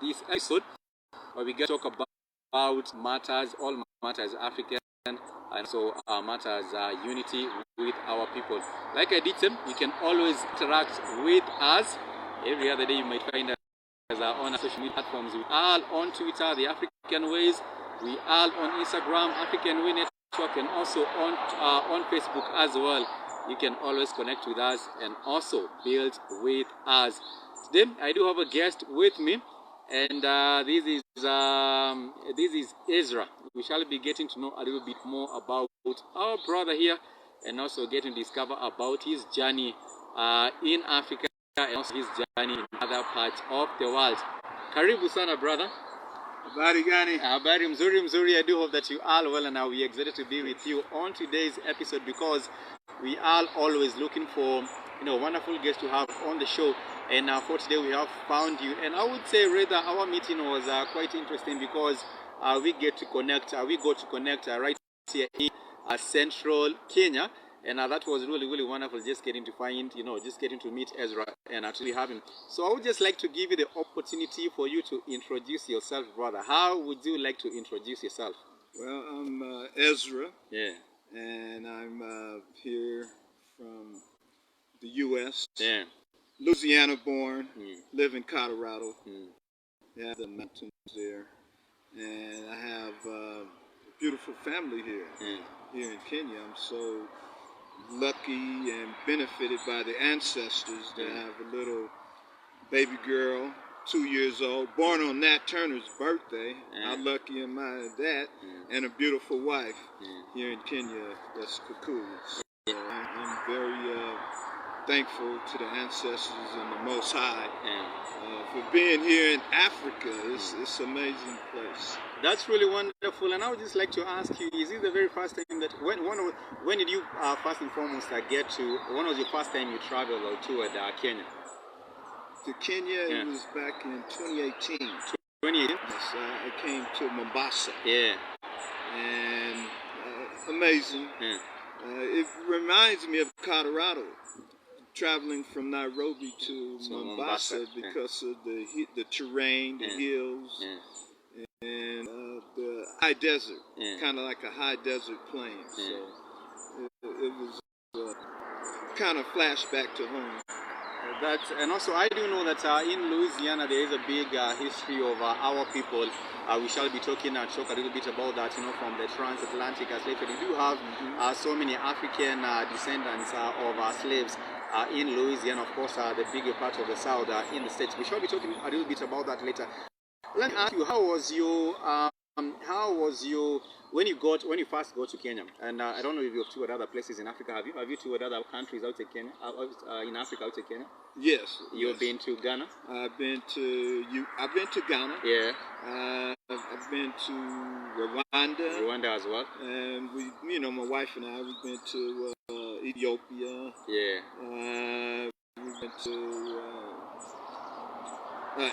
this episode where we get to talk about matters, all matters African, and so matters unity with our people. Like I did say, you can always interact with us. Every other day you might find us on our social media platforms. We are on Twitter, the African Ways. We are on Instagram, African Way Network, and also on Facebook as well. You can always connect with us and also build with us. Today I do have a guest with me, and this is Ezra. We shall be getting to know a little bit more about our brother here, and also getting to discover about his journey in Africa and also his journey in other parts of the world. Karibu sana, brother. Habari gani? Habari mzuri. I do hope that you are well, and we are excited to be with you on today's episode because we are always looking for wonderful guests to have on the show. And for today we have found you, and I would say rather our meeting was quite interesting because we get to connect. We got to connect right here in central Kenya. And that was really wonderful, just getting to find, just getting to meet Ezra and actually have him. So I would just like to give you the opportunity for you to introduce yourself, brother. How would you like to introduce yourself? Well, I'm Ezra. Yeah. And I'm here from the U.S. Yeah. Louisiana born, live in Colorado. Yeah, the mountains there. And I have a beautiful family here, here in Kenya. I'm so lucky and benefited by the ancestors to have a little baby girl, 2 years old, born on Nat Turner's birthday. How lucky am I at that? And a beautiful wife here in Kenya, that's Kikuyu. So I'm very thankful to the ancestors and the Most High for being here in Africa. It's an amazing place. That's really wonderful, and I would just like to ask you: is this the very first time that when did you first and foremost get to? When was your first time you traveled or toured Kenya? To Kenya, it was back in 2018. 2018. Yes, I came to Mombasa. Yeah. And amazing. Yeah. It reminds me of Colorado. Traveling from Nairobi to Mombasa because of the terrain, the hills, and the high desert, kind of like a high desert plain. So it was kind of flashback to home. And also I do know that in Louisiana there is a big history of our people. We shall be talk a little bit about that, from the transatlantic slave trade. We do have so many African descendants of slaves in Louisiana, of course, the bigger part of the South in the States. We shall be talking a little bit about that later. Let me ask you, how was your when you first got to Kenya? And I don't know if you've toured other places in Africa. Have you toured other countries outside Kenya? In Africa outside Kenya? Yes. You've been to Ghana? I've been to Ghana. Yeah. I've been to Rwanda. Rwanda as well. And we, my wife and I, we've been to Ethiopia. Yeah. We went to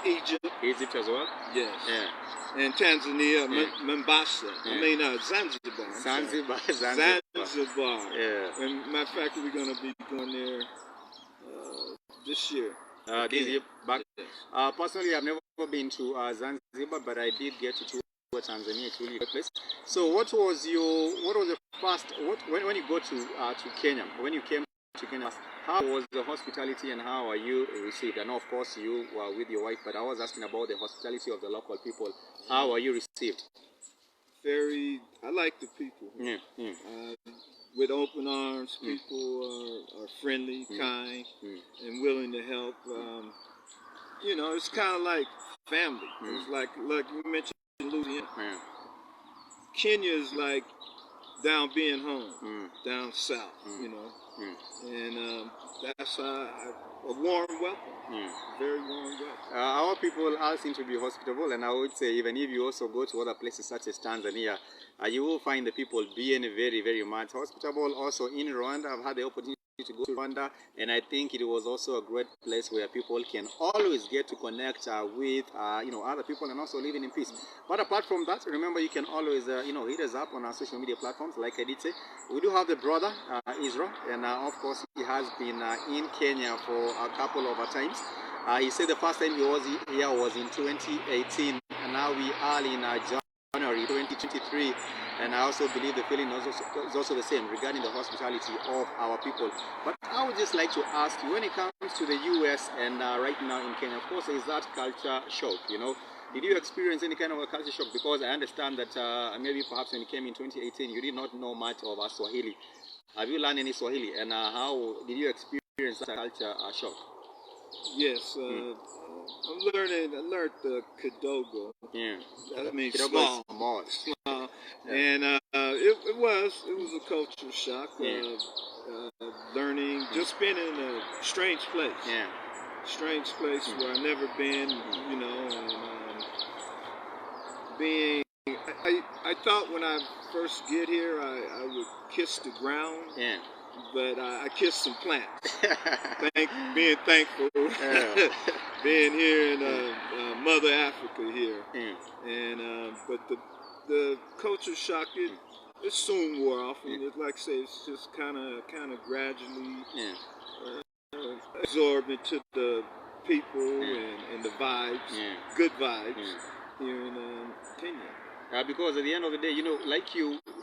Egypt. Egypt as well? Yes. Yeah. And Tanzania, Mombasa. Zanzibar. Zanzibar. Yeah. And matter of fact, we're going to be going there this year. This year back. Personally, I've never been to Zanzibar, but I did get to tour Tanzania. It's really a good place. So, what was the first? When you go to Kenya? When you came to Kenya, how was the hospitality and how are you received? I know, of course, you were with your wife, but I was asking about the hospitality of the local people. How are you received? I like the people. With open arms, people are friendly, kind, and willing to help. It's kind of like family. It's like you mentioned Louisiana. Kenya is like down being home, down south, and that's a warm welcome, very warm welcome. Our people all seem to be hospitable, and I would say even if you also go to other places such as Tanzania, you will find the people being very much hospitable. Also in Rwanda, I've had the opportunity to go to Rwanda, and I think it was also a great place where people can always get to connect with other people and also living in peace. But apart from that, remember you can always hit us up on our social media platforms. Like I did say, we do have the brother Ezra, and of course he has been in Kenya for a couple of times. He said the first time he was here was in 2018, and now we are in January 2023, and I also believe the feeling is also the same regarding the hospitality of our people. But I would just like to ask you, when it comes to the US and right now in Kenya, of course, is that culture shock, Did you experience any kind of a culture shock? Because I understand that maybe perhaps when you came in 2018, you did not know much of Swahili. Have you learned any Swahili, and how did you experience that culture shock? Yes, I learned the Kidogo. Yeah. That means Kidogo small. is small. Yeah. And it was a culture shock. Learning, just being in a strange place. Yeah. Strange place where I've never been, and being. I thought when I first get here, I would kiss the ground. Yeah. But I kissed some plants. Being thankful, being here in Mother Africa here, and but the culture shock it soon wore off, and like I say, it's just kind of gradually absorbed into the people and the vibes, good vibes here in Kenya. Because at the end of the day,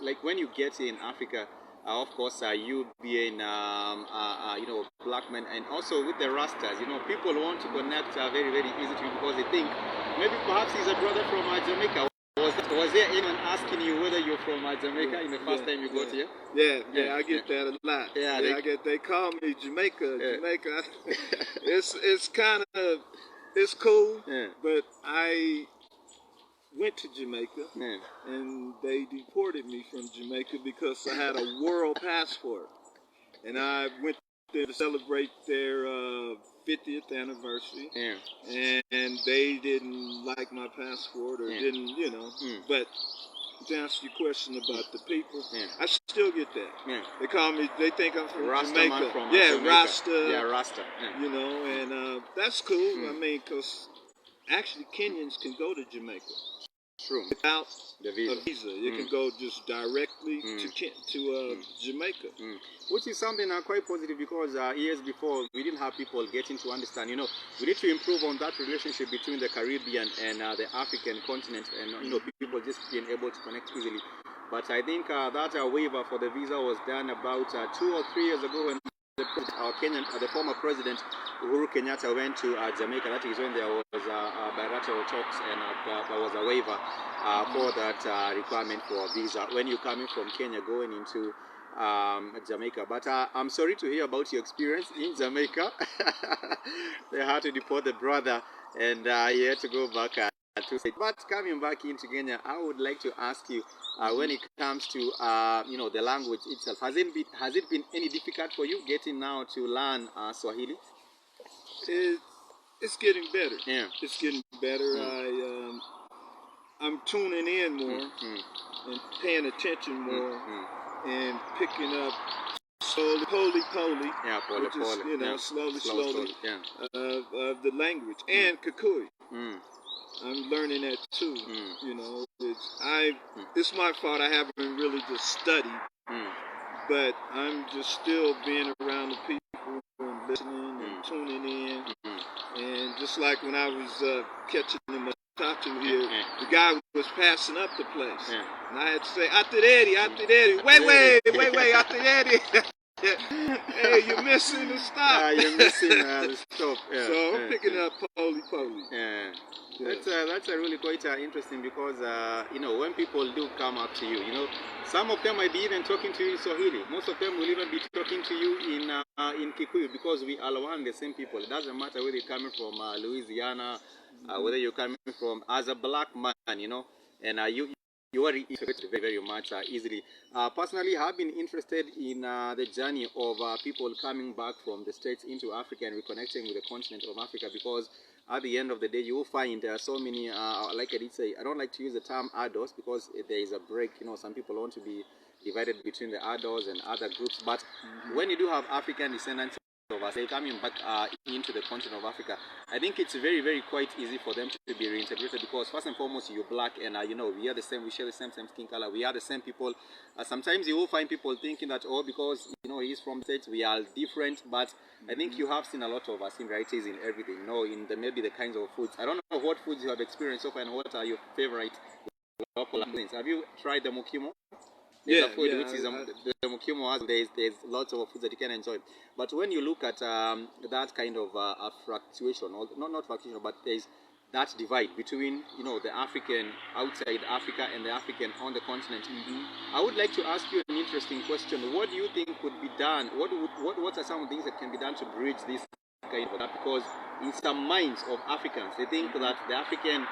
like when you get in Africa. Of course, you being black men, and also with the Rastas, people want to connect very, very easy to you because they think maybe perhaps he's a brother from Jamaica. Was there anyone asking you whether you're from Jamaica in the first time you got here? Yeah, I get that a lot. They call me Jamaica. It's kind of cool, but I went to Jamaica, and they deported me from Jamaica because I had a world passport, and I went there to celebrate their 50th anniversary, and they didn't like my passport or didn't, But to answer your question about the people, I still get that. They call me. They think I'm from Rasta Jamaica. From Jamaica. Rasta. Yeah, Rasta. And that's cool. I mean, because actually Kenyans can go to Jamaica. True. Without the visa. A visa. You can go just directly to Jamaica. Which is something quite positive because years before we didn't have people getting to understand. We need to improve on that relationship between the Caribbean and the African continent, and people just being able to connect easily. But I think that waiver for the visa was done about 2 or 3 years ago when the former president Uhuru Kenyatta went to Jamaica. That is when there was bilateral talks, and there was a waiver for that requirement for a visa when you're coming from Kenya going into Jamaica. But I'm sorry to hear about your experience in Jamaica. They had to deport the brother, and he had to go back to say. But coming back into Kenya, I would like to ask you, when it comes to the language itself, has it been any difficult for you getting now to learn Swahili? It's getting better. Yeah. It's getting better. I'm tuning in more and paying attention more and picking up slowly, poly. Yeah, poly. Slowly. Yeah. Of the language and Kikuyu. I'm learning that too. It's my fault. I haven't really just studied, but I'm just still being around the people and listening and tuning in. And just like when I was catching the matatu here, the guy was passing up the place, and I had to say, "Atideri, wait, Atideri." Hey, you're missing the stop. You're missing the stop. Yeah. So I'm picking up poly. Yeah. That's really quite interesting because when people do come up to you, some of them might be even talking to you in Swahili. Most of them will even be talking to you in Kikuyu because we are one the same people. It doesn't matter whether you're coming from Louisiana, whether you're coming from as a black man, and you are interested very, very much easily. Personally, I've been interested in the journey of people coming back from the States into Africa and reconnecting with the continent of Africa because at the end of the day, you will find there are so many, like I did say, I don't like to use the term adults because there is a break. Some people want to be divided between the adults and other groups. But when you do have African descendants of us, they coming back into the continent of Africa, I think it's very, very quite easy for them to be reintegrated, because first and foremost, you're black, and we are the same, we share the same skin color, we are the same people. Sometimes you will find people thinking that, oh, because he's from the States, we are different. But I think you have seen a lot of similarities in everything, in maybe the kinds of foods. I don't know what foods you have experienced so far, and what are your favorite local things. Have you tried the mukimo? There's a food which is the mukimo. There's lots of foods that you can enjoy. But when you look at that kind of fluctuation, or not fluctuation, but there's that divide between the African outside Africa and the African on the continent. I would like to ask you an interesting question. What do you think could be done? What are some of the things that can be done to bridge this kind of gap? Because in some minds of Africans, they think that the African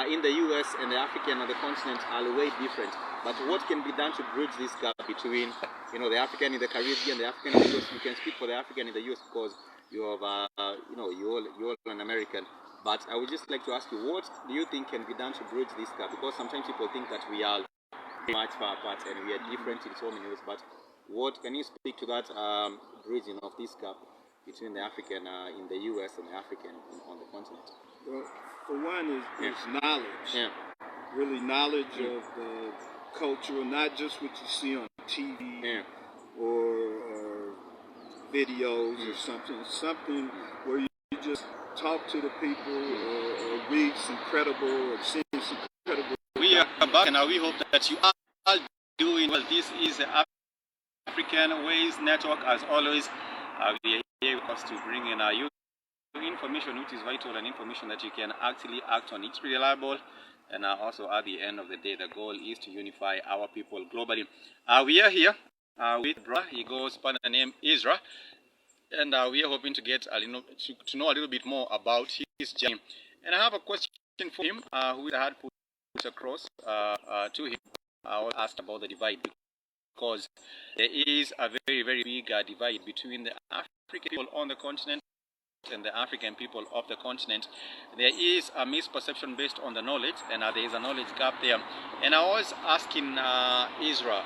in the US and the African on the continent are way different. But what can be done to bridge this gap between the African in the Caribbean, the African in the US? You can speak for the African in the US because you have you're an American. But I would just like to ask you, what do you think can be done to bridge this gap? Because sometimes people think that we are much far apart and we are different in so many ways. But what can you speak to that bridging of this gap between the African in the US and the African on the continent? Well, for one, is knowledge. Yeah. Really, knowledge of the culture, not just what you see on TV or videos or something. Something where you just talk to the people or read some credible or see some credible. We are back, and we hope that you are doing well. This is the African Ways Network. As always, we are here to bring in you information which is vital and information that you can actually act on. It's reliable, and also at the end of the day, the goal is to unify our people globally. We are here with Brother. He goes by the name Ezra, and we are hoping to get to know a little bit more about his journey. And I have a question for him, who I had put across to him. I was asked about the divide, because there is a very, very big divide between the African people on the continent and the African people of the continent. There is a misperception based on the knowledge, and there is a knowledge gap there. And I was asking Ezra,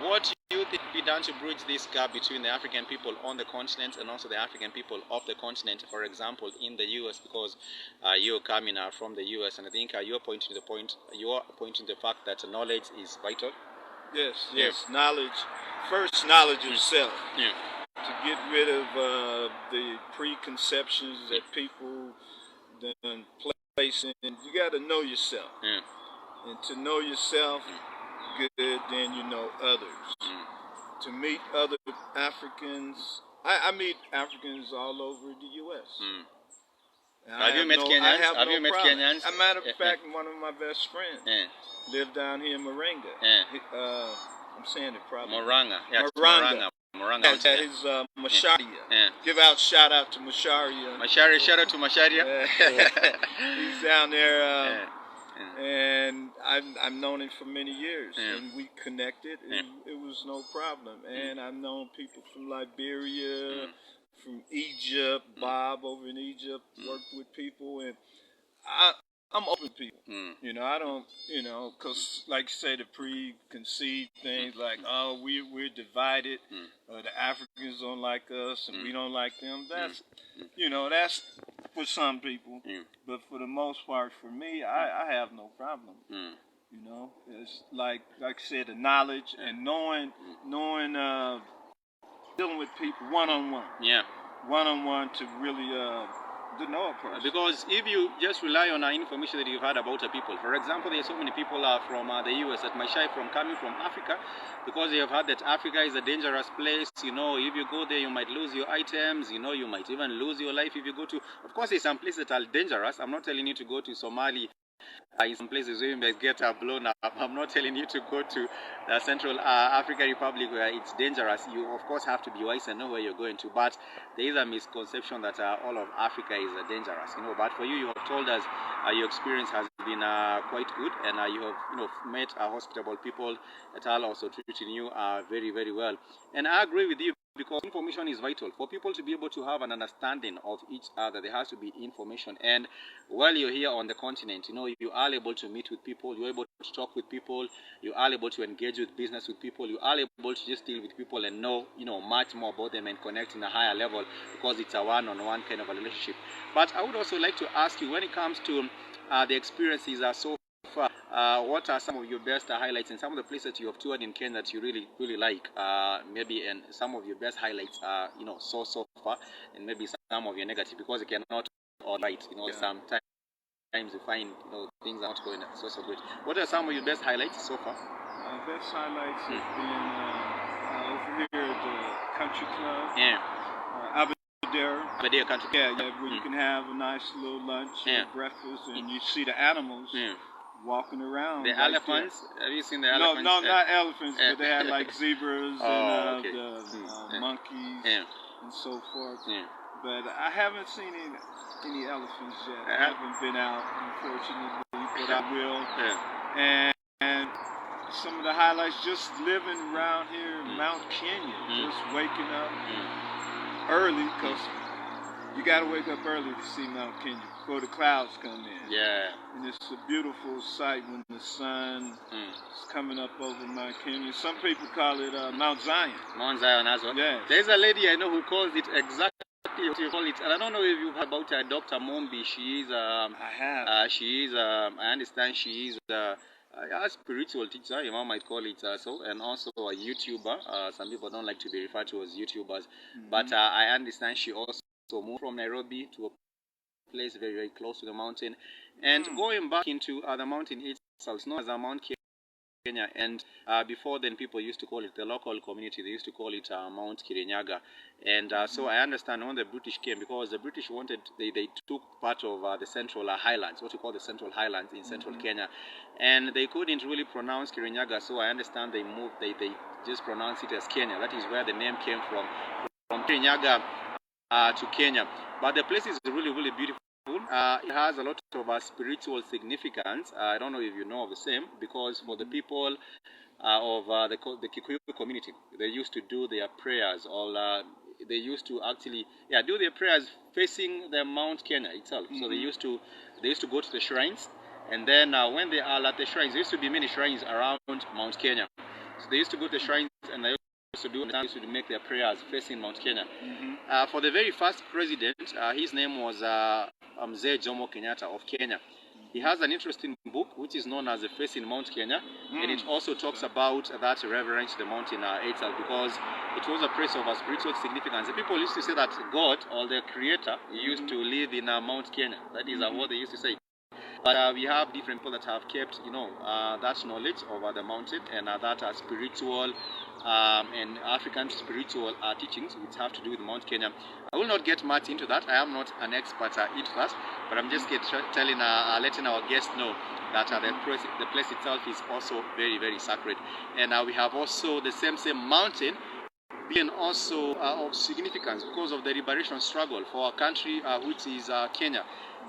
what do you think be done to bridge this gap between the African people on the continent and also the African people of the continent, for example, in the US, because you're coming from the US, and I think you're pointing to the fact that knowledge is vital. Yes, knowledge. First, knowledge of self. To get rid of the preconceptions that people then place in. You got to know yourself. And to know yourself good, then you know others. To meet other Africans, I meet Africans all over the U.S. Have you met Kenyans? Have you met Kenyans? As a matter of fact, one of my best friends lived down here in Moringa. I'm saying it probably. Moranga. Moranga. That is Masharia. Give out shout out to Masharia. Shout out to Masharia. He's down there, and I've known him for many years, and we connected. It was no problem. And I've known people from Liberia, from Egypt. Bob over in Egypt worked with people, and I'm open to people. I don't, because like you say, the preconceived things like, oh, we're divided, the Africans don't like us and we don't like them. That's, that's for some people. But for the most part, for me, I have no problem. It's like I said, the knowledge and knowing, dealing with people one-on-one. One-on-one to really to know a person. Because if you just rely on information that you've heard about the people, for example, there are so many people from the US that might shy from coming from Africa because they have heard that Africa is a dangerous place. If you go there, you might lose your items. You might even lose your life if you go to. Of course, there's some places that are dangerous. I'm not telling you to go to Somalia. In some places where you may get blown up. I'm not telling you to go to the Central African Republic where it's dangerous. You, of course, have to be wise and know where you're going to. But there is a misconception that all of Africa is dangerous. But for you have told us your experience has been quite good, and you have met hospitable people that are also treating you very, very well. And I agree with you, because information is vital. For people to be able to have an understanding of each other, there has to be information. And while you're here on the continent, you are able to meet with people, you're able to talk with people, you are able to engage with business with people, you are able to just deal with people and know, much more about them and connect in a higher level, because it's a one-on-one kind of a relationship. But I would also like to ask you, when it comes to the experiences so far, what are some of your best highlights and some of the places you have toured in Kenya that you really like, maybe, and some of your best highlights so far, and maybe some of your negative, because you cannot all right, sometimes you find things are not going so good. What are some of your best highlights so far? Best highlights have been over here at the country club. Yeah. Aberdare Country. Yeah, where you can have a nice little lunch or breakfast, and you see the animals walking around. The elephants? Have you seen the elephants? No, not elephants, but they had like zebras and the monkeys and so forth. But I haven't seen any elephants yet. I haven't been out, unfortunately, but I will. And some of the highlights, just living around here in Mount Kenya, just waking up early, because you got to wake up early to see Mount Kenya before the clouds come in. Yeah. And it's a beautiful sight when the sun is coming up over Mount Kenya. Some people call it Mount Zion. Mount Zion as well. Yes. There's a lady I know who calls it exactly what you call it, and I don't know if you've heard about Dr. Mombi. She is I have. She is I understand she is a spiritual teacher, you might call it so, and also a YouTuber. Some people don't like to be referred to as YouTubers, but I understand she also moved from Nairobi to a place very close to the mountain, and going back into the mountain itself. It's known as a Mount Kenya, and before then people used to call it, the local community, they used to call it Mount Kirinyaga. And so I understand when the British came, because the British wanted, they took part of the Central Highlands, what you call the Central Highlands in Central Kenya, and they couldn't really pronounce Kirinyaga, so I understand they moved, they just pronounced it as Kenya. That is where the name came from Kirinyaga to Kenya. But the place is really beautiful. It has a lot of spiritual significance. I don't know if you know of the same, because for the people of the Kikuyu community, they used to do their prayers, or they used to actually do their prayers facing the Mount Kenya itself. So they used to go to the shrines, and then when they are at the shrines, there used to be many shrines around Mount Kenya. So they used to go to the shrines, and they used to make their prayers facing Mount Kenya. For the very first president, his name was Mzee Jomo Kenyatta of Kenya. He has an interesting book which is known as The Facing Mount Kenya, and it also talks about that reverence to the mountain itself, because it was a place of a spiritual significance. The people used to say that God, or the Creator, used to live in Mount Kenya. That is what they used to say. But we have different people that have kept, that knowledge over the mountain, and that spiritual and African spiritual teachings which have to do with Mount Kenya. I will not get much into that. I am not an expert into that, but I'm just letting our guests know that the place itself is also very sacred. And we have also the same mountain being also of significance because of the liberation struggle for our country, which is Kenya.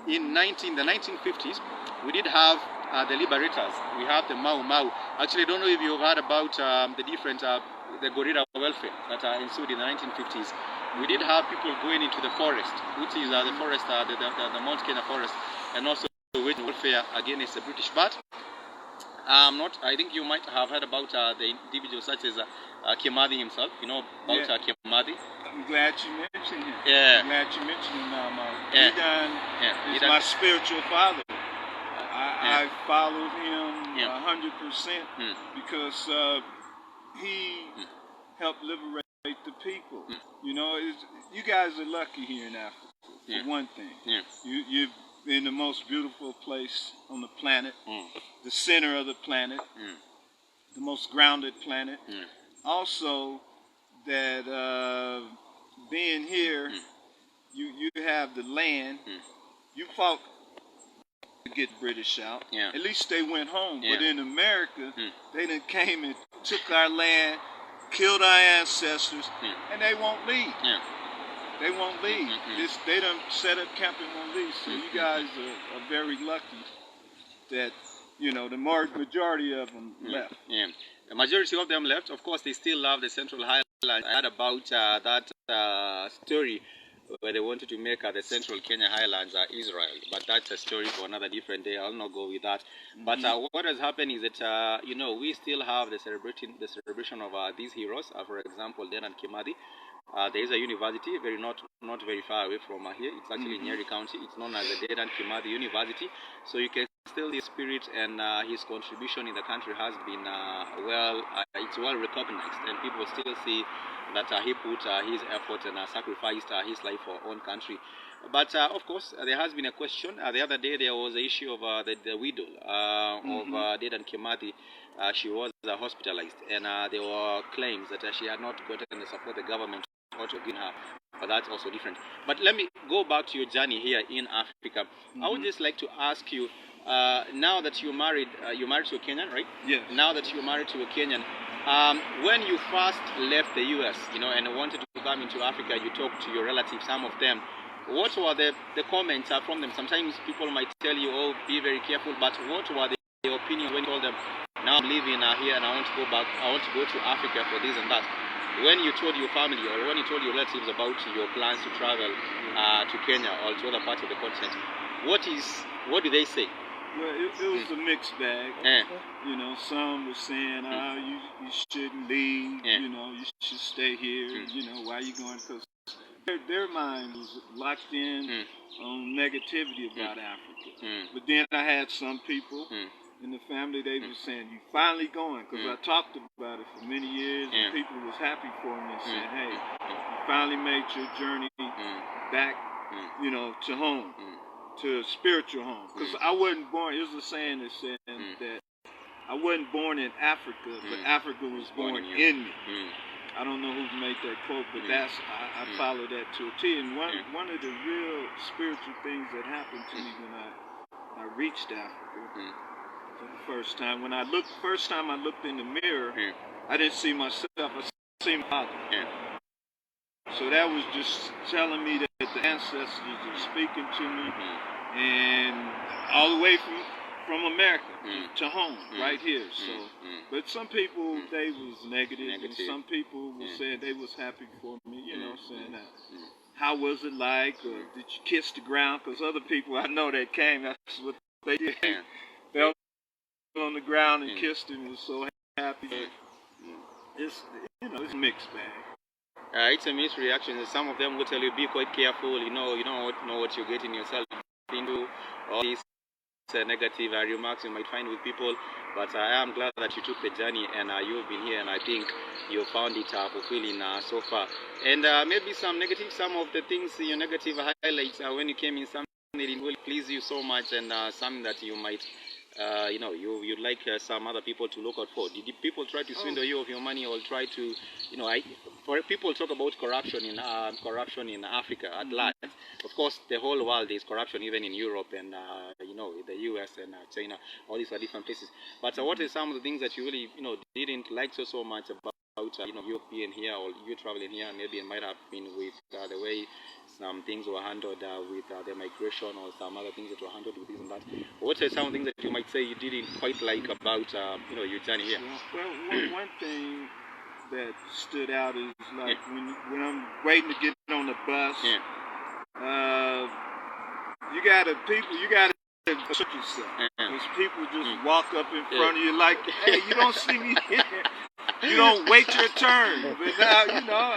In the 1950s, we did have the liberators. We have the Mau Mau. Actually, I don't know if you've heard about the different the gorilla welfare that ensued in the 1950s. We did have people going into the forest, which is the forest, the Mount Kenya forest, and also waging warfare against the British. But I think you might have heard about the individuals such as Kimathi himself. You know about Kimathi. I'm glad you mentioned him. Yeah. I'm glad you mentioned him now, He's my spiritual father. I followed him 100% because he helped liberate the people. You know, you guys are lucky here in Africa, for one thing. You're in the most beautiful place on the planet, the center of the planet, the most grounded planet. Also, that being here, you have the land. You fought to get British out. At least they went home. But in America, they done came and took our land, killed our ancestors, and they won't leave. They won't leave. They done set up camp and won't leave. So you guys are very lucky that, you know, the majority of them left. The majority of them left. Of course, they still love the Central Highlands. I heard about that story where they wanted to make the central Kenya highlands Israel. But that's a story for another different day. I'll not go with that. But what has happened is that we still have the celebration of these heroes. For example, Den and Kimathi. There is a university not very far away from here. It's actually in Nyeri County. It's known as the Den and Kimathi University. So you can still his spirit and his contribution in the country has been it's well recognized, and people still see that he put his effort and sacrificed his life for our own country. But of course, there has been a question. The other day there was the issue of the widow of Den and Kimathi. She was hospitalized, and there were claims that she had not gotten the support the government ought to give her. But that's also different. But let me go back to your journey here in Africa. I would just like to ask you, now that you're married to a Kenyan, right? Yes. Now that you're married to a Kenyan, when you first left the US, and wanted to come into Africa, you talked to your relatives, some of them. What were the comments from them? Sometimes people might tell you, oh, be very careful, but what were their opinion when you told them, now I'm living here and I want to go back, I want to go to Africa for this and that? When you told your family or when you told your relatives about your plans to travel to Kenya or to other parts of the continent, what do they say? Well, it was a mixed bag. Some were saying, you shouldn't leave, you should stay here, why are you going? Because their mind was locked in on negativity about Africa. But then I had some people in the family, they were saying, you finally going, because I talked about it for many years, and people was happy for me and saying, hey, you finally made your journey back, to home, to a spiritual home. Because I wasn't born, it was a saying that said that I wasn't born in Africa, but Africa was born in me. I don't know who made that quote, but that's I follow that to a T. And one of the real spiritual things that happened to me when I reached Africa for the first time, first time I looked in the mirror, I didn't see myself, I seen my father. So that was just telling me that the ancestors are speaking to me, and all the way from America to home, right here. So, but some people, they was negative, and some people were saying they was happy for me, saying that, how was it like, or did you kiss the ground? Because other people I know that came, that's what they did. Fell on the ground and kissed him, was so happy. It's, it's a mixed bag. It's a mixed reaction. Some of them will tell you, be quite careful, you don't know what you're getting yourself into, all these negative remarks you might find with people. But I am glad that you took the journey and you've been here, and I think you found it fulfilling so far. And maybe some of the things, your negative highlights when you came in, something that didn't really please you so much, and something that you might you'd like some other people to look out for. Did people try to swindle you of your money, or try to, for people talk about corruption in Africa at large. Of course, the whole world is corruption, even in Europe and the US and China. All these are different places. But what are some of the things that you really didn't like so much about you being here, or you traveling here? Maybe it might have been with the way some things were handled with the migration, or some other things that were handled with this and that. What are some things that you might say you didn't quite like about your journey here? Well, one thing that stood out is like when I'm waiting to get on the bus, you gotta assert yourself, because people just walk up in front of you like, hey, you don't see me here. You don't wait your turn. But now,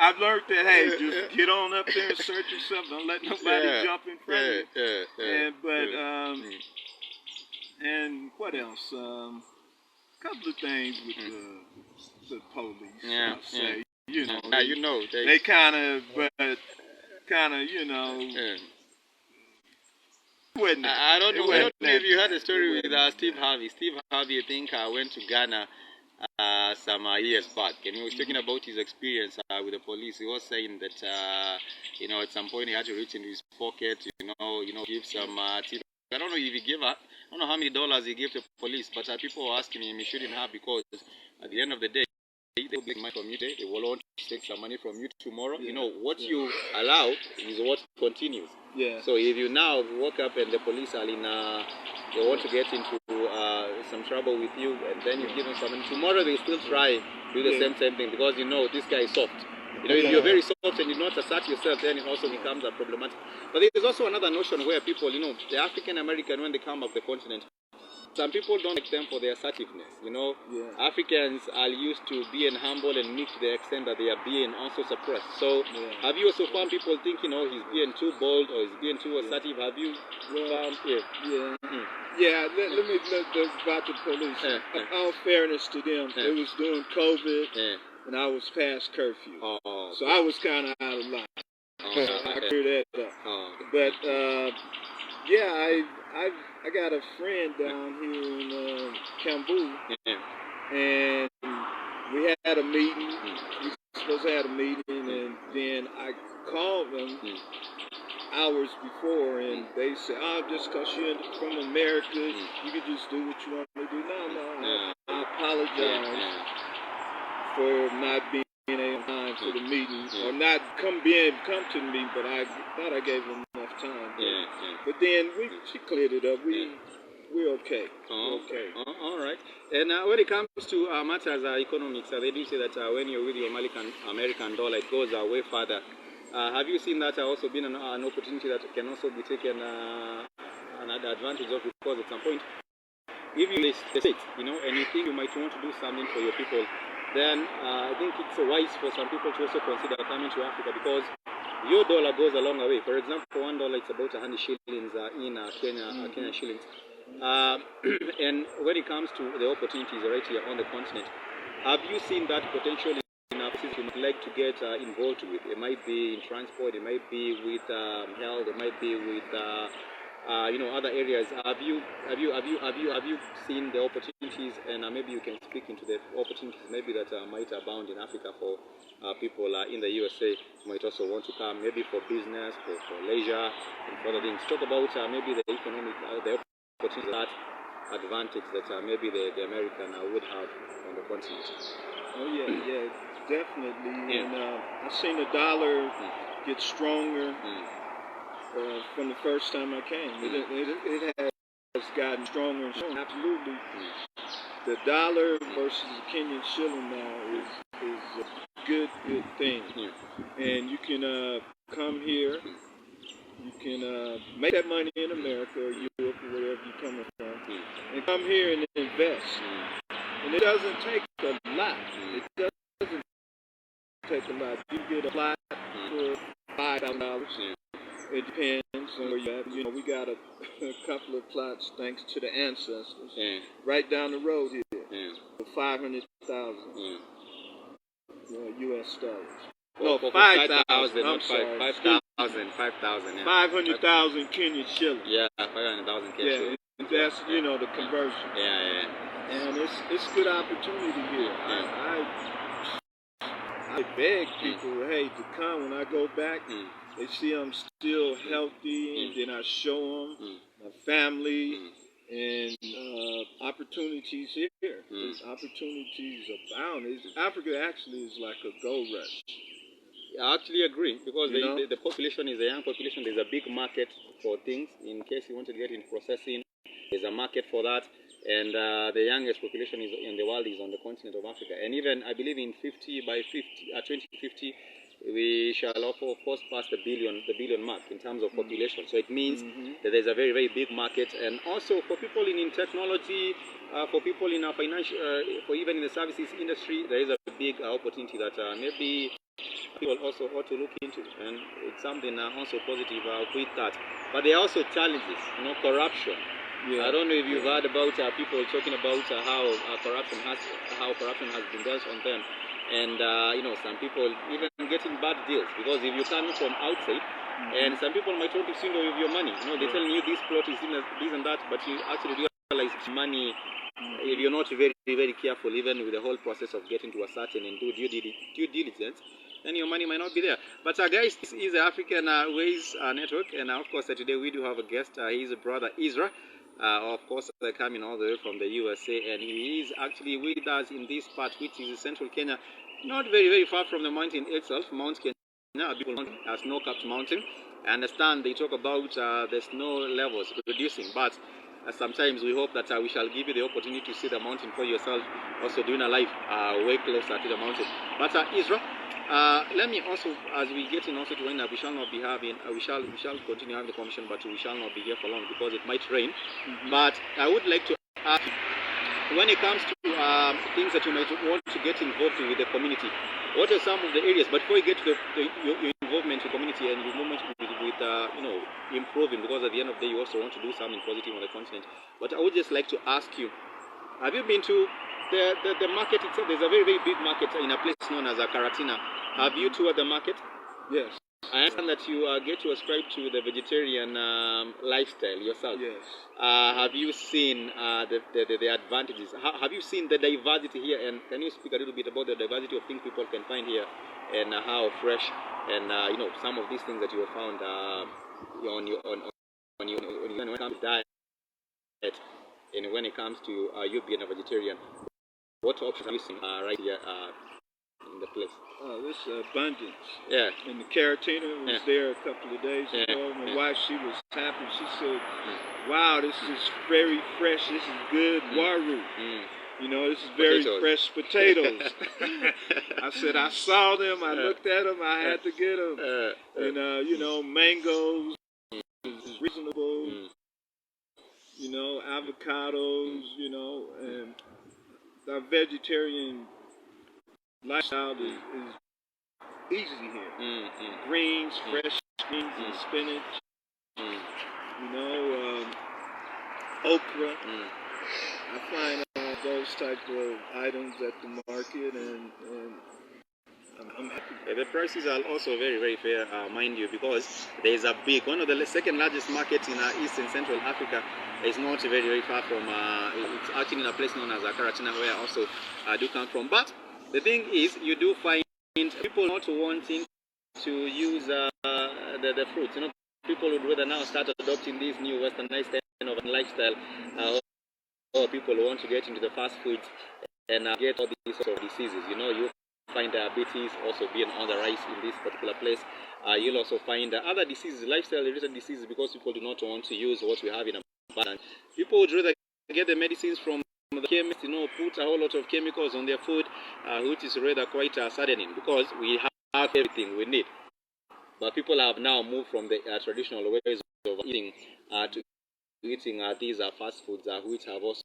I've learned that, hey, just get on up there and search yourself. Don't let nobody jump in front of you. And what else? A couple of things with the police. I'll say, they kind of, I don't know if you heard the story with Steve Harvey. Steve Harvey, I think, went to Ghana some years back, and he was talking about his experience with the police. He was saying that at some point he had to reach into his pocket, give some tips. I don't know if he gave I don't know how many dollars he gave to the police, but people were asking him he shouldn't have, because at the end of the day, they will take money from you today, they will want to take some money from you tomorrow. What you allow is what continues. So if you now walk up and the police are they want to get into some trouble with you, and then you give them some money, tomorrow they still try to do the same thing, because this guy is soft. You know, if you're very soft and you not assert yourself, then it also becomes a problematic. But there's also another notion where people, you know, the African American, when they come up the continent, some people don't like them for their assertiveness. You know, Africans are used to being humble and meek to the extent that they are being also suppressed. So, have you also found people thinking, oh, he's being too bold or he's being too assertive? Have you found? Let's about the police. All fairness to them, it was during COVID, and I was past curfew, so I was kind of out of line. I cleared that up. But I got a friend down here in Kambu, and we had a meeting. We were supposed to have a meeting, and then I called them hours before, and they said, "Oh, just because you're from America, you can just do what you want to do." No, I apologize for not being on time for the meeting, or not come to the meeting, but I thought I gave them enough time. But then she cleared it up. We're okay. All right. And when it comes to matters economics, they do say that when you're with your American dollar, it goes way further. Have you seen that also been an opportunity that can also be taken an advantage of? Because at some point, if you the state, you know, and you think you might want to do something for your people, then I think it's wise for some people to also consider coming to Africa, because your dollar goes a long way. For example, $1 it's about 100 shillings in Kenya shillings. And when it comes to the opportunities right here on the continent, have you seen that potential in places you would like to get involved with? It might be in transport, it might be with health, it might be with you know, other areas. Have you seen the opportunities, and maybe you can speak into the opportunities maybe that might abound in Africa for people in the USA who might also want to come, maybe for business, for leisure, and for other things. Talk about maybe the economic, the opportunities, that advantage that maybe the American would have on the continent. Oh yeah, definitely. And I've seen the dollar get stronger. From the first time I came, it has gotten stronger and stronger. Absolutely, the dollar versus the Kenyan shilling now is a good thing, and you can come here, you can make that money in America or Europe or wherever you're coming from, and come here and invest. And it doesn't take a lot. It doesn't take a lot. You get a plot for $5,000. It depends on where you're at. You know, we got a couple of plots, thanks to the ancestors, right down the road here, for 500,000 U.S. dollars. No, 5,000. I'm sorry. 5,000. 500,000 Kenyan shillings. Yeah, 500,000 Kenyan shillings. And that's, you know, the conversion. And it's a good opportunity here. I beg people, hey, to come when I go back. They see I'm still healthy, and then I show them my family and opportunities here. There's opportunities abound. Africa actually is like a gold rush. I actually agree, because the population is a young population. There's a big market for things. In case you want to get into processing, there's a market for that. And the youngest population in the world is on the continent of Africa. And even, I believe, in 2050, we shall of course pass the billion mark in terms of population. So it means that there's a very, very big market. And also for people in technology, for people in financial, for even in the services industry, there is a big opportunity that maybe people also ought to look into. And it's something also positive with that. But there are also challenges, you know, corruption. I don't know if you've heard about people talking about how corruption has been dealt on them. And you know, some people even getting bad deals, because if you come from outside, and some people might want to swindle with your money. You know, they're telling you this plot is this and that, but you actually realize money. If you're not very, very careful, even with the whole process of getting to a certain and do due diligence, then your money might not be there. But guys, this is the African Ways Network, and of course today we do have a guest. He's Brother Ezra. Of course, they're coming all the way from the USA, and he is actually with us in this part, which is central Kenya, not very, very far from the mountain itself, Mount Kenya, a beautiful snow-capped mountain. I understand they talk about the snow levels reducing, but sometimes we hope that we shall give you the opportunity to see the mountain for yourself, also doing a live way closer to the mountain. But Ezra, Let me also, as we get in also to wind up, we shall not be having, we shall continue having the conversation, but we shall not be here for long because it might rain. But I would like to ask, when it comes to things that you might want to get involved with the community, what are some of the areas? But before you get to your involvement with the community and your involvement with improving, because at the end of the day you also want to do something positive on the continent. But I would just like to ask you, have you been to the market itself? There's a very, very big market in a place known as Karatina. Have you toured the market? Yes. I understand that you get to ascribe to the vegetarian lifestyle yourself. Yes. Have you seen the advantages? Have you seen the diversity here? And can you speak a little bit about the diversity of things people can find here, and how fresh and some of these things that you have found when it comes to diet, and when it comes to you being a vegetarian, what options are you seeing right here in the place? This abundance. Yeah. And the Caratina was there a couple of days ago. My wife, she was happy. She said, "Wow, this is very fresh. This is good waru. This is very fresh potatoes." I said, I saw them. I looked at them. I had to get them. Mangoes is reasonable. Avocados. And our vegetarian lifestyle is easy here. Greens, fresh greens and spinach. Okra. I find those type of items at the market, and I'm happy. The prices are also very, very fair, mind you, because there is one of the second largest markets in East and Central Africa. It's not very, very far from. It's actually in a place known as Karatina, where I also do come from. But the thing is, you do find people not wanting to use the fruits. People would rather now start adopting this new westernized kind of lifestyle. Or people who want to get into the fast foods and get all these sorts of diseases. You find diabetes also being on the rise in this particular place. You'll also find other diseases, lifestyle-related diseases, because people do not want to use what we have in abundance. People would rather get the medicines from the chemist, put a whole lot of chemicals on their food, which is rather quite saddening, because we have everything we need. But people have now moved from the traditional ways of eating to eating these fast foods, which have also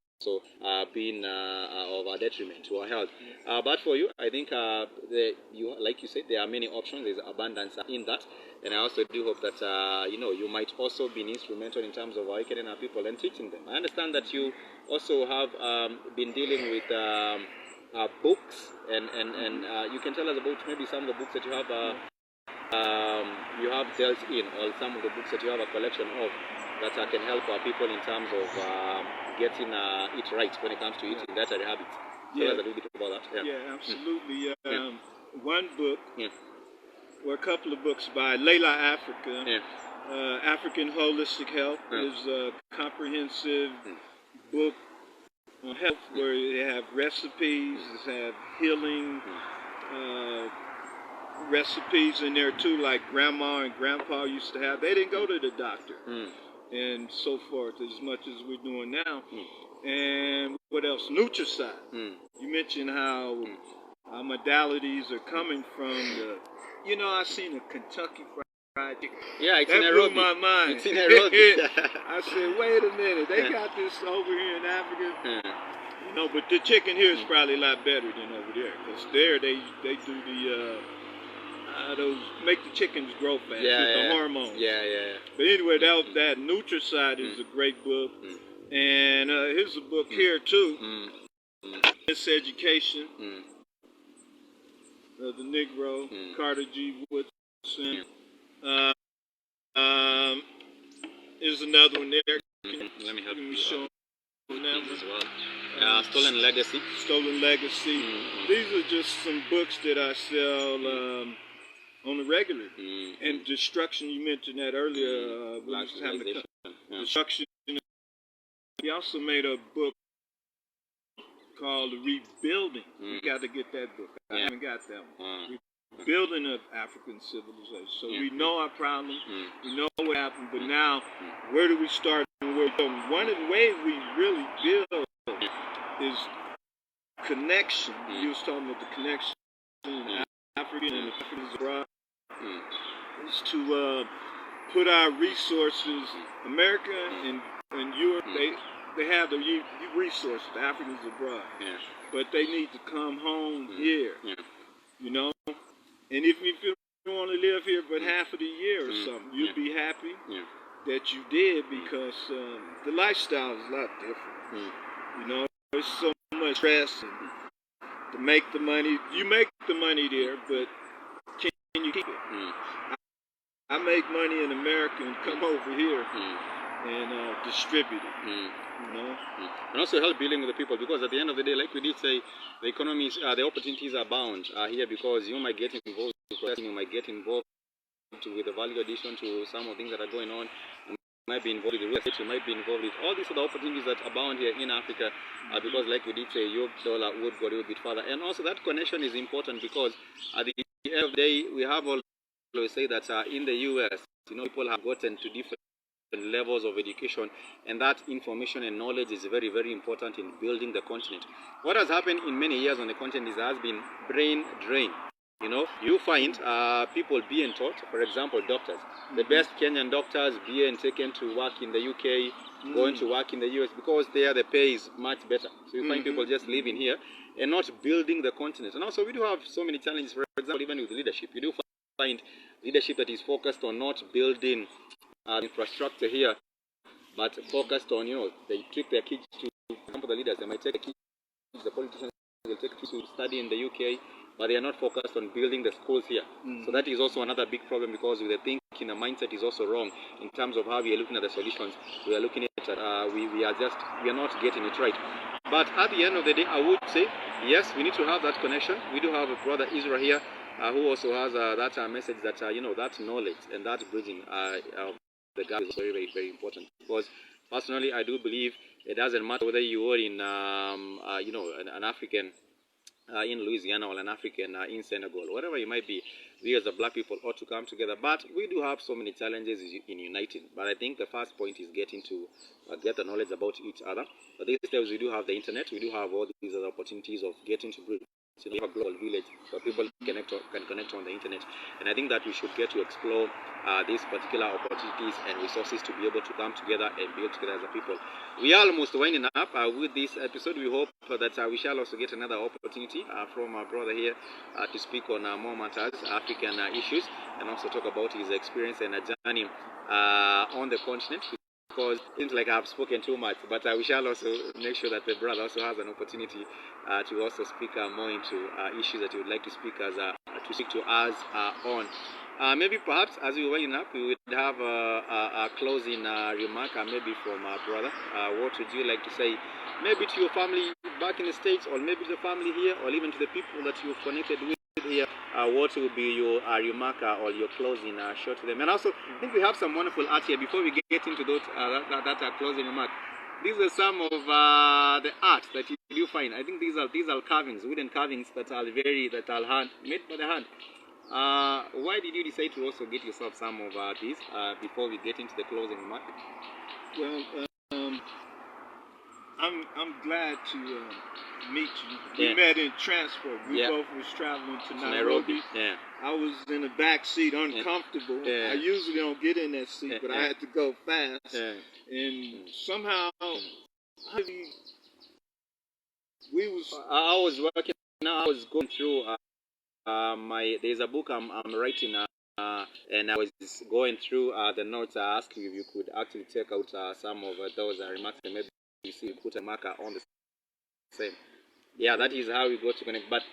been of a detriment to our health. But for you, I think like you said, there are many options. There's abundance in that, and I also do hope that you might also be instrumental in terms of awakening our people and teaching them. I understand that you also have been dealing with books, and you can tell us about maybe some of the books that you have dealt in, or some of the books that you have a collection of, that can help people in terms of getting it right when it comes to eating dietary habits. Tell us a little bit about that. Yeah, absolutely. One book, or a couple of books by Layla Africa, African Holistic Health, is a comprehensive book on health, where they have recipes, they have healing recipes in there too, like grandma and grandpa used to have. They didn't go to the doctor. And so forth, as much as we're doing now. And what else? Nutricide. You mentioned how our modalities are coming from the, I seen a Kentucky Fried Chicken. Yeah, it's that in Nairobi. blew my mind. It's in Nairobi. I said, wait a minute, they got this over here in Africa. But the chicken here is probably a lot better than over there, because there they do the those make the chickens grow fast with the hormones. But anyway, that Nutricide is a great book. And here's a book here too. It's Education of the Negro, Carter G. Woodson. Is another one there. Let me help you show as well. Stolen Legacy. Stolen Legacy. These are just some books that I sell on the regular. And Destruction, you mentioned that earlier. Destruction. He also made a book called Rebuilding. You got to get that book. I haven't got that one. Rebuilding of African civilization. So we know our problems. We know what happened. But now, where do we start and where we go? One of the ways we really build is connection. You was talking about the connection in African and Africans abroad is to put our resources. America and Europe, they have the resources, the Africans abroad, but they need to come home here, you know. And if you want to live here but half of the year or something, you'll be happy that you did, because the lifestyle is a lot different. You know, there's so much stress and to make the money. You make the money there, but can you keep it? I make money in America and come over here and distribute it. You know, and also help dealing with the people, because at the end of the day, like we did say, the economies, the opportunities are bound here, because you might get involved with processing, you might get involved with the value addition to some of the things that are going on. You might be involved with the real estate, you might be involved with all these other opportunities that abound here in Africa, because like we did say, your dollar would go a little bit further. And also that connection is important, because at the end of the day, we have always say that in the US, you know, people have gotten to different levels of education, and that information and knowledge is very, very important in building the continent. What has happened in many years on the continent is there has been brain drain. You know, you find people being taught, for example, doctors. The best Kenyan doctors being taken to work in the UK, going to work in the US, because there the pay is much better. So you find people just living here and not building the continent. And also we do have so many challenges, for example, even with leadership. You do find leadership that is focused on not building infrastructure here, but focused on, you know, they take their kids to, for example, the leaders, they might take the kids, the politicians will take kids to study in the UK, but they are not focused on building the schools here. So that is also another big problem, because the thinking, the mindset is also wrong in terms of how we are looking at the solutions. We are looking at we are not getting it right. But at the end of the day, I would say, yes, we need to have that connection. We do have a Brother Ezra here who also has that message that, you know, that knowledge and that bridging the gap is very, very, very important. Because personally, I do believe it doesn't matter whether you are in, you know, an African in Louisiana or an African in Senegal, whatever you might be, we as the black people ought to come together. But we do have so many challenges in uniting. But I think the first point is getting to get the knowledge about each other. But these days we do have the internet, we do have all these other opportunities of getting to bridge. So we have a global village where people can connect on the internet, and I think that we should get to explore these particular opportunities and resources to be able to come together and build together as a people. We are almost winding up with this episode. We hope that we shall also get another opportunity from our brother here to speak on more matters, African issues, and also talk about his experience and a journey on the continent. Because it seems like I've spoken too much, but we shall also make sure that the brother also has an opportunity to also speak more into issues that he would like to speak to us on. Maybe perhaps as we wind up, we would have a closing remark, maybe from our brother. What would you like to say, maybe to your family back in the States, or maybe to the family here, or even to the people that you've connected with here? What will be your remark or your closing shot to them? And also, I think we have some wonderful art here. Before we get into those, that closing remark, these are some of the art that you do find. I think these are carvings, wooden carvings that are made by the hand. Why did you decide to also get yourself some of these before we get into the closing remark? Well, I'm glad to meet you. We met in transport. We both was traveling to Nairobi. Yeah. I was in the back seat, uncomfortable. Yeah. I usually don't get in that seat, but I had to go fast. Yeah. And somehow, we was. I was working. I was going through there's a book I'm writing. And I was going through the notes. I asked you if you could actually take out some of those remarks, and maybe you see put a marker on the same. Yeah, that is how we got to connect. But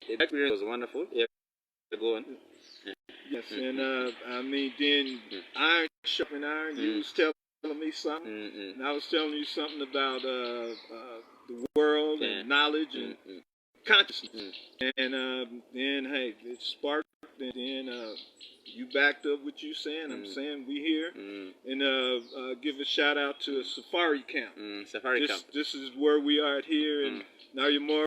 the experience was wonderful. Yeah, go on. Yes, and I mean, then iron sharpened iron. You was telling me something, and I was telling you something about the world and knowledge and consciousness. And then, hey, it sparked, and then you backed up what you saying. I'm saying we here, and give a shout out to a safari camp. Camp. This is where we are here in Nayamoro,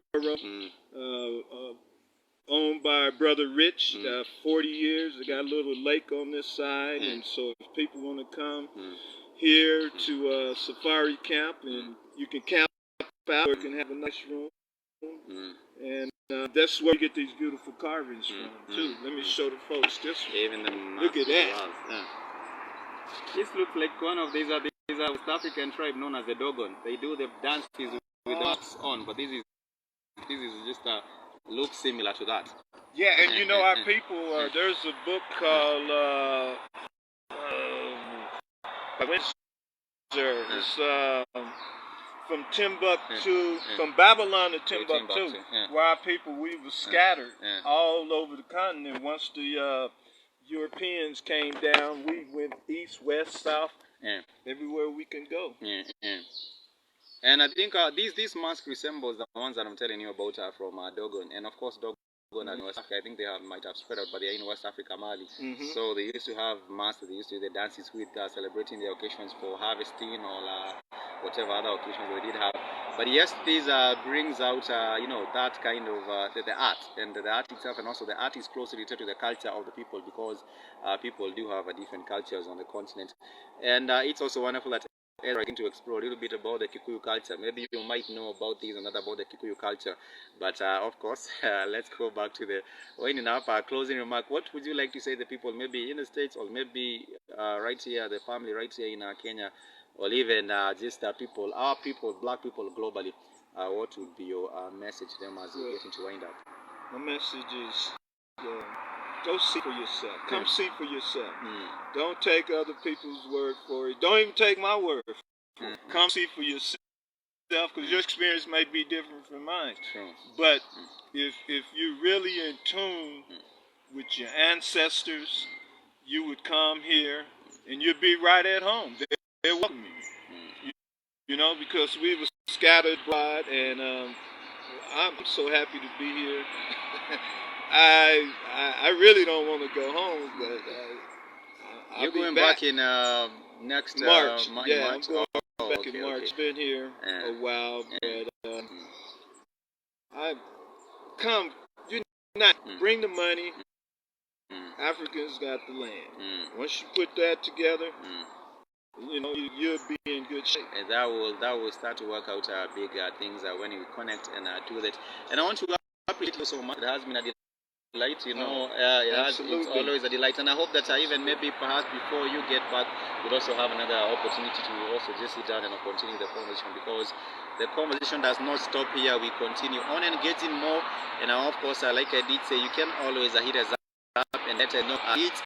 owned by Brother Rich. 40 years. They got a little lake on this side, and so if people want to come here to safari camp, and you can camp out, or you can have a nice room, and that's where you get these beautiful carvings from too. Let me show the folks this one. Even the Look at that. Yeah. This looks like one of these are West African tribe known as the Dogon. They do the dances with the masks on, but this is just looks similar to that. Yeah, and you know our people. There's a book called it's from Timbuktu, from Babylon to Timbuktu, where our people, we were scattered all over the continent. Once the Europeans came down, we went east, west, south, everywhere we can go. And I think these masks resembles the ones that I'm telling you about from Dogon, and of course Dogon in West Africa. I think they might have spread out, but they're in West Africa, Mali. So they used to have masks. They used to do the dances with celebrating the occasions for harvesting or whatever other occasions they did have. But yes, this brings out that kind of the art and the art itself, and also the art is closely related to the culture of the people, because people do have different cultures on the continent, and it's also wonderful that Ezra to explore a little bit about the Kikuyu culture. Maybe you might know about this and that about the Kikuyu culture, but of course, let's go back to the winding up closing remark. What would you like to say to the people, maybe in the States or maybe right here, the family right here in Kenya, or even just people, our people, black people globally? What would be your message to them as we get into wind up? My message is go see for yourself. Come see for yourself. Don't take other people's word for it. Don't even take my word for it. Come see for yourself, because your experience may be different from mine. But if you're really in tune with your ancestors, you would come here and you'd be right at home. They welcome you. You know, because we were scattered abroad, and I'm so happy to be here. I really don't want to go home, but you're going back in next March. March? I'm going back in March. Been here a while, but I come. You not bring the money. Africans got the land. Once you put that together, you know you'll be in good shape. And that will start to work out big things when you connect and do that. And I want to appreciate you so much. It has been a delight, it's always a delight, and I hope that even maybe perhaps before you get back, we'll also have another opportunity to also just sit down and continue the conversation, because the conversation does not stop here. We continue on and getting more, and of course, like I did say, you can always hit us up and let us know. It's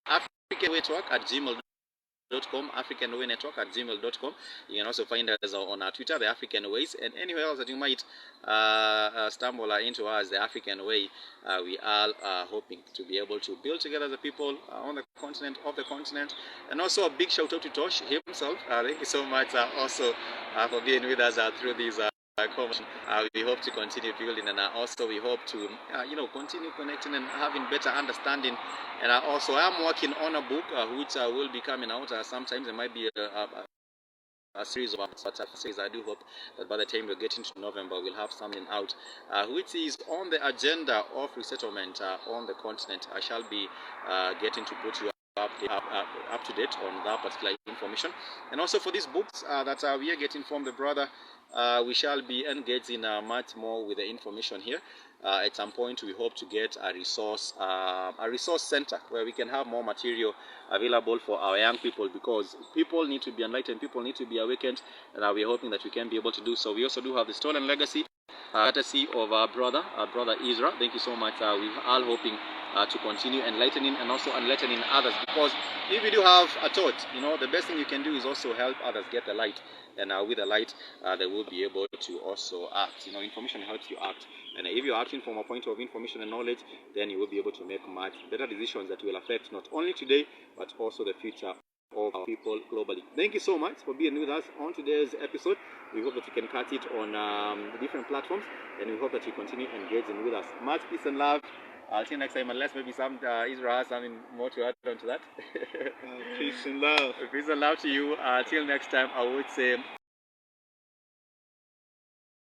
African Way Talk at gmail.com, African Way Network at gmail.com. You can also find us on our Twitter, the African Ways, and anywhere else that you might stumble into us, the African Way. We are hoping to be able to build together the people on the continent, of the continent. And also a big shout out to Tosh himself. Thank you so much also for being with us through these conversation. We hope to continue building, and also we hope to continue connecting and having better understanding. And also I'm working on a book which will be coming out sometimes. There might be a series of such says. I do hope that by the time we get into November, we'll have something out which is on the agenda of resettlement on the continent. I shall be getting to put you up to date on that particular information. And also for these books that we are getting from the brother, we shall be engaging much more with the information here. At some point, we hope to get a resource center where we can have more material available for our young people, because people need to be enlightened, people need to be awakened, and we're hoping that we can be able to do so. We also do have the Stolen Legacy, courtesy of our brother Ezra. Thank you so much. We are all hoping to continue enlightening and also enlightening others, because if you do have a thought, the best thing you can do is also help others get the light, and with the light they will be able to also act. Information helps you act, and if you're acting from a point of information and knowledge, then you will be able to make much better decisions that will affect not only today but also the future of our people globally. Thank you so much for being with us on today's episode. We hope that you can catch it on different platforms, and we hope that you continue engaging with us. Much peace and love. Until next time, unless maybe Israel has something more to add on to that. Peace and love. Peace and love to you. Until next time, I would say